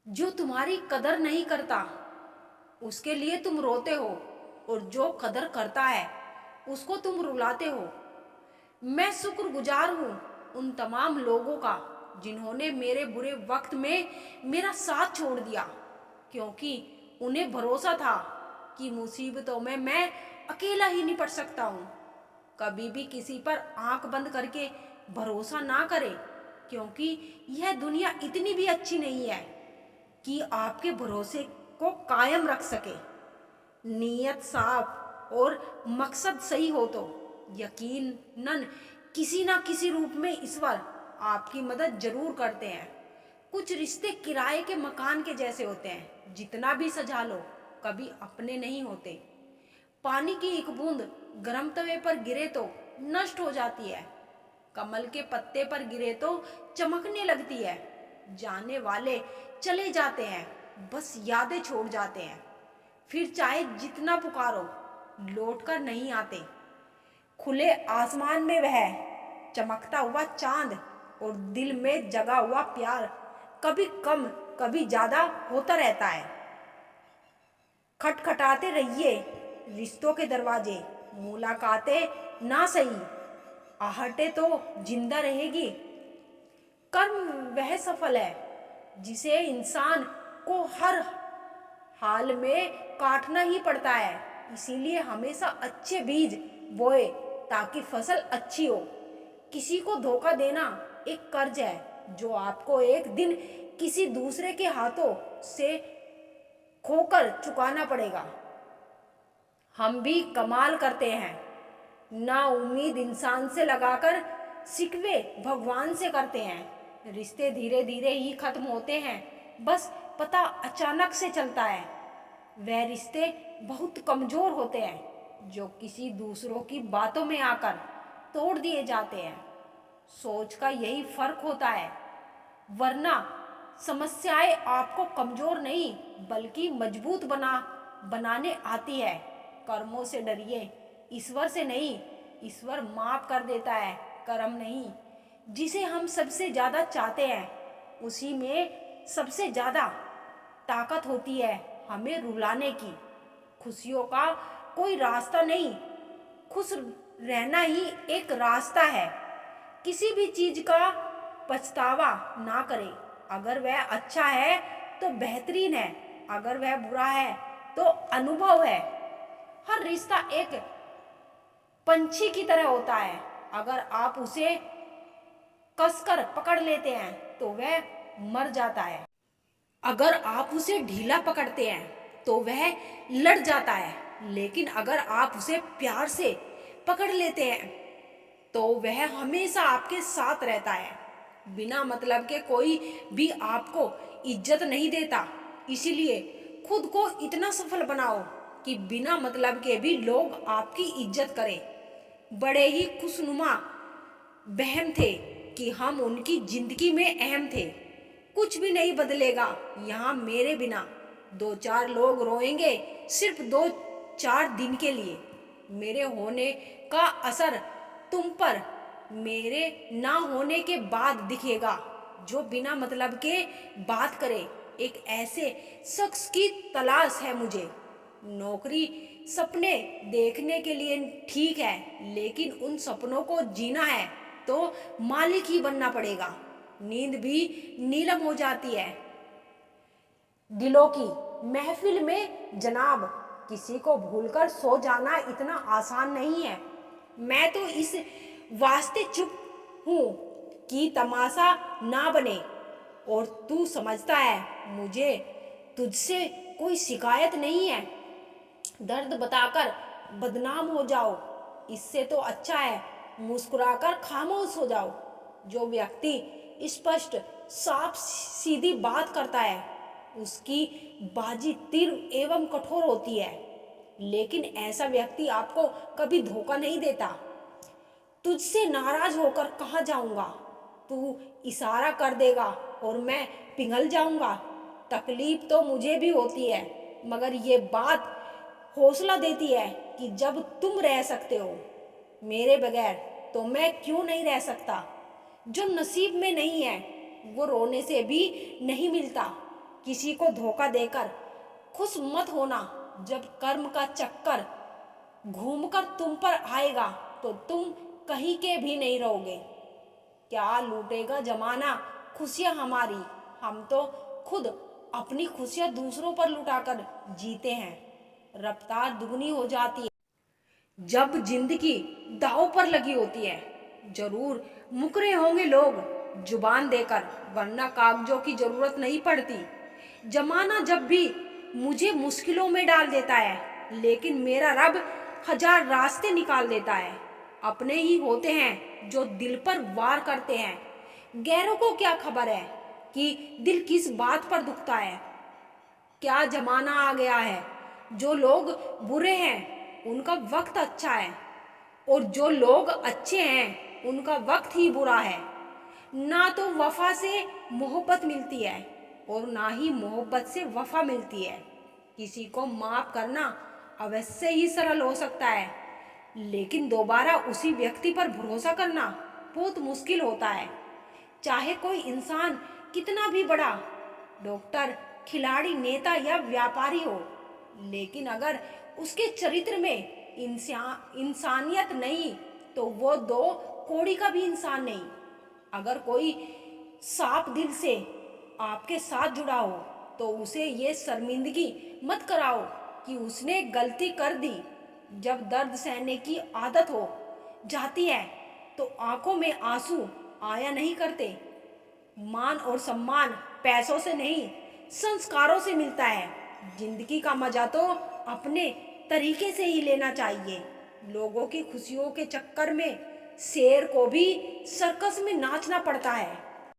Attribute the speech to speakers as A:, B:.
A: जो तुम्हारी कदर नहीं करता उसके लिए तुम रोते हो, और जो कदर करता है उसको तुम रुलाते हो। मैं शुक्रगुजार हूँ उन तमाम लोगों का जिन्होंने मेरे बुरे वक्त में मेरा साथ छोड़ दिया, क्योंकि उन्हें भरोसा था कि मुसीबतों में मैं अकेला ही निपट सकता हूँ। कभी भी किसी पर आंख बंद करके भरोसा ना करें, क्योंकि यह दुनिया इतनी भी अच्छी नहीं है कि आपके भरोसे को कायम रख सके। नीयत साफ और मकसद सही हो तो यकीनन किसी ना किसी रूप में ईश्वर आपकी मदद जरूर करते हैं। कुछ रिश्ते किराए के मकान के जैसे होते हैं, जितना भी सजा लो कभी अपने नहीं होते। पानी की एक बूंद गर्म तवे पर गिरे तो नष्ट हो जाती है, कमल के पत्ते पर गिरे तो चमकने लगती है। जाने वाले चले जाते हैं, बस यादें छोड़ जाते हैं। फिर चाहे जितना पुकारो लौट कर नहीं आते। खुले आसमान में वह चमकता हुआ चांद और दिल में जगा हुआ प्यार कभी कम कभी ज्यादा होता रहता है। खटखटाते रहिए रिश्तों के दरवाजे, मुलाकातें ना सही आहटें तो जिंदा रहेगी। कर्म वह सफल है जिसे इंसान को हर हाल में काटना ही पड़ता है। इसीलिए हमेशा अच्छे बीज बोए ताकि फसल अच्छी हो। किसी को धोखा देना एक कर्ज है जो आपको एक दिन किसी दूसरे के हाथों से खोकर चुकाना पड़ेगा। हम भी कमाल करते हैं, ना उम्मीद इंसान से लगाकर शिकवे भगवान से करते हैं। रिश्ते धीरे धीरे ही खत्म होते हैं, बस पता अचानक से चलता है। वह रिश्ते बहुत कमजोर होते हैं जो किसी दूसरों की बातों में आकर तोड़ दिए जाते हैं। सोच का यही फर्क होता है, वरना समस्याएं आपको कमजोर नहीं बल्कि मजबूत बनाने आती है। कर्मों से डरिए, ईश्वर से नहीं। ईश्वर माफ कर देता है, कर्म नहीं। जिसे हम सबसे ज्यादा चाहते हैं उसी में सबसे ज्यादा ताकत होती है हमें रुलाने की। खुशियों का कोई रास्ता नहीं, खुश रहना ही एक रास्ता है। किसी भी चीज का पछतावा ना करें। अगर वह अच्छा है तो बेहतरीन है, अगर वह बुरा है तो अनुभव है। हर रिश्ता एक पंछी की तरह होता है, अगर आप उसे कसकर पकड़ लेते हैं तो वह मर जाता है। अगर आप उसे ढीला पकड़ते हैं तो वह लड़ जाता है, लेकिन अगर आप उसे प्यार से पकड़ लेते हैं तो वह हमेशा आपके साथ रहता है। बिना मतलब के कोई भी आपको इज्जत नहीं देता, इसीलिए खुद को इतना सफल बनाओ कि बिना मतलब के भी लोग आपकी इज्जत करें। बड़े ही खुशनुमा बहम थे कि हम उनकी जिंदगी में अहम थे। कुछ भी नहीं बदलेगा यहाँ मेरे बिना। दो चार लोग रोएंगे सिर्फ दो चार दिन के लिए। मेरे होने का असर तुम पर मेरे ना होने के बाद दिखेगा। जो बिना मतलब के बात करे, एक ऐसे शख्स की तलाश है मुझे। नौकरी सपने देखने के लिए ठीक है, लेकिन उन सपनों को जीना है तो मालिक ही बनना पड़ेगा। नींद भी नीलम हो जाती है दिलों की महफिल में जनाब। किसी को भूलकर सो जाना इतना आसान नहीं है। मैं तो इस वास्ते चुप हूँ कि तमाशा ना बने। और तू समझता है मुझे तुझसे कोई शिकायत नहीं है। दर्द बताकर बदनाम हो जाओ, इससे तो अच्छा है मुस्कुराकर खामोश हो जाओ। जो व्यक्ति स्पष्ट साफ सीधी बात करता है उसकी बाजी तीव्र एवं कठोर होती है, लेकिन ऐसा व्यक्ति आपको कभी धोखा नहीं देता। तुझसे नाराज होकर कहाँ जाऊंगा, तू इशारा कर देगा और मैं पिघल जाऊंगा। तकलीफ तो मुझे भी होती है, मगर ये बात हौसला देती है कि जब तुम रह सकते हो मेरे बगैर तो मैं क्यों नहीं रह सकता। जो नसीब में नहीं है वो रोने से भी नहीं मिलता, किसी को धोखा देकर खुश मत होना। जब कर्म का चक्कर घूमकर तुम पर आएगा तो तुम कहीं के भी नहीं रहोगे। क्या लूटेगा जमाना खुशियां हमारी, हम तो खुद अपनी खुशियां दूसरों पर लुटाकर जीते हैं। रफ्तार दुगनी हो जाती है जब जिंदगी दांव पर लगी होती है। जरूर मुकरे होंगे लोग जुबान देकर, वरना कागजों की जरूरत नहीं पड़ती। जमाना जब भी मुझे मुश्किलों में डाल देता है, लेकिन मेरा रब हजार रास्ते निकाल देता है। अपने ही होते हैं जो दिल पर वार करते हैं। गैरों को क्या खबर है कि दिल किस बात पर दुखता है। क्या जमाना आ गया है, जो लोग बुरे हैं उनका वक्त अच्छा है, और जो लोग अच्छे हैं उनका वक्त ही बुरा है। ना तो वफा से मोहब्बत मिलती है और ना ही मोहब्बत से वफा मिलती है। किसी को माफ करना अवश्य ही सरल हो सकता है, लेकिन दोबारा उसी व्यक्ति पर भरोसा करना बहुत मुश्किल होता है। चाहे कोई इंसान कितना भी बड़ा डॉक्टर, खिलाड़ी, नेता या व्यापारी हो, लेकिन अगर उसके चरित्र में इंसानियत नहीं तो वो दो कौड़ी का भी इंसान नहीं। अगर कोई साफ दिल से आपके साथ जुड़ा हो तो उसे ये शर्मिंदगी मत कराओ कि उसने गलती कर दी। जब दर्द सहने की आदत हो जाती है तो आंखों में आंसू आया नहीं करते। मान और सम्मान पैसों से नहीं, संस्कारों से मिलता है। जिंदगी का मजा तो अपने तरीके से ही लेना चाहिए। लोगों की खुशियों के चक्कर में शेर को भी सर्कस में नाचना पड़ता है।